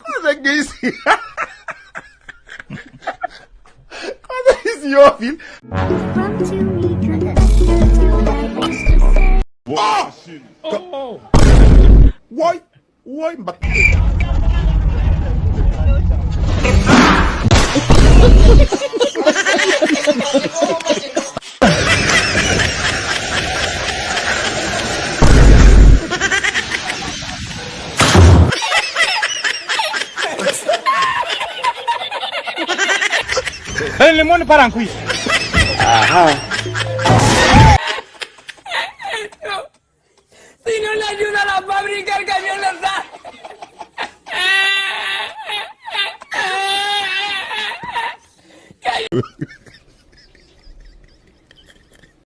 Cosa che sia? Cosa che si offre? Oh! Why? Why? El limón para qui. Ajá. Si no le ayuda a la fábrica, el camión le da.